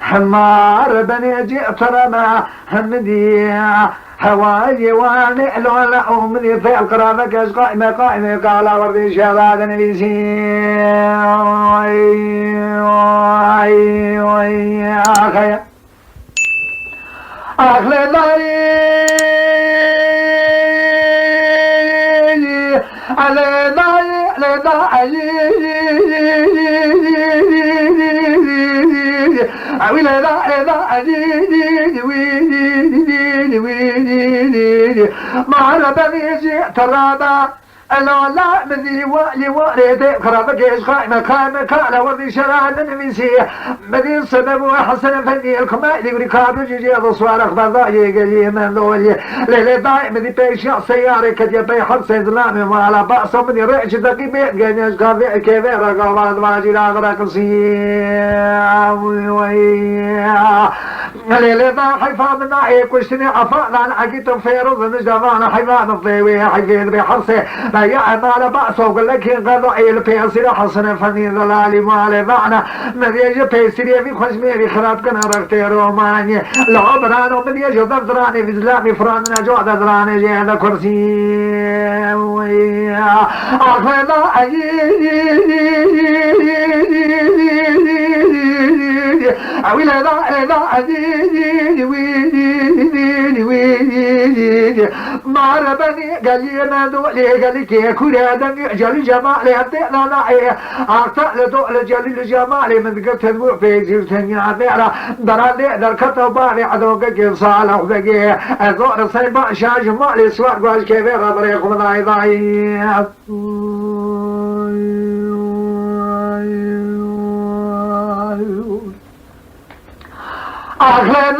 حمار بني جئت رما همدي هواي واني لولا أمني في القرابة كاش قائمة قال وردي شباب نبيسي أخي أخلي ضاي علي ضاي ما ربني جئت الرابع أنا لا مني وريد خرابك إيش قائمة كان وردي شرع لنميسي مدين سبب وحسن فني الكمالي وركاب جيجي أصوار أخبار ضايق لي من ذولي ليلي ضايق مدي بيشيع سياري كد يبي حبس إظلامي وعلى بأس مني رئيش دقيقين قانيش قاضي كبير قوات واجي لاغرق ليلي ضايق حيفا من ناحيك وشتني عفاء لان عقيت فيروز نجدمان حيفا نضيوي حيفين بحرسي يا ما بأس وقل لك قضاء البيسير حسن فني ظلالي مالي معنا مديج بيسير في خشمي في خراب كنا رختي روماني العبران ومن يجو ضراني في زلامي فران نجوع ضراني جينا كرسي أخذ أويل ما ربني قال لي ما دولي قال لي كي كوريا دني جل جمالي أبدأنا نعي أعطى دول جل جمالي من قلت المو في زيرتني عبيرة درالي در كتباني عدوك كيف صالح بقي أزور سيبا شاج مالي سوار قواش كبيرة بريق من عيضاي أخلي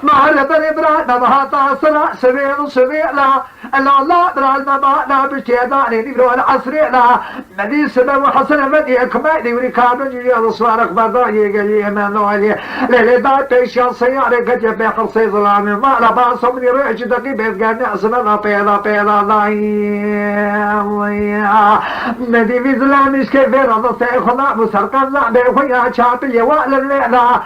معرفة إبراهيم بهاتا صنع سبيلا لا درال ما بشتيداني نبلو العصرينا مدي سبب وحسن مدي كمالي وركاب جيجي الصوار أخبار ضايق لي من ذولي ليلي بات بيشان سياري كجب بحرصي ظلامي ما لباس مني ريش دقيبت قاني أسمنا بيضا مدي في ظلاميش كيفير ضطي خنا مسرقان لعبي خويا شابي وعلى الليلة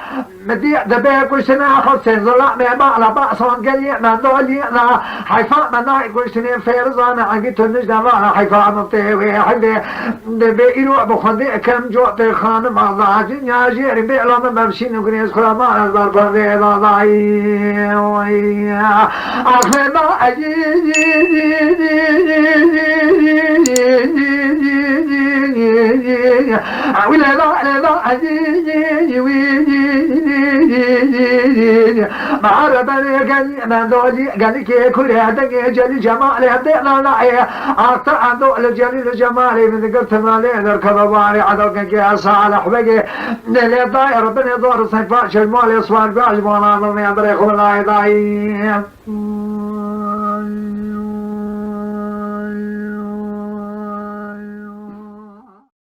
مدي دبيك وشنا خلصي ظلامي ما لباس وانقلي من ذولي حيفاء مناي كوشتني فيرزانا عقيت النجدة ما حيفاء مطيوي حدي بيروع بخندي كم جوعت خانم الله جنيا جيري بيعلم بمشين وقنيز خلا ما نزبر بردي ضاي أخي ما ما ربني قال من ذولي قال كي كل هذا جل جمالي هدينا نعي أعطى عنده الجليل جمالي من قلت مالي نركض باري عدوك كي صالح بقي نلي ضاي ربنا يدور صفاء شمالي صوار بعجب وانا ضمي أدري خلاي ضاي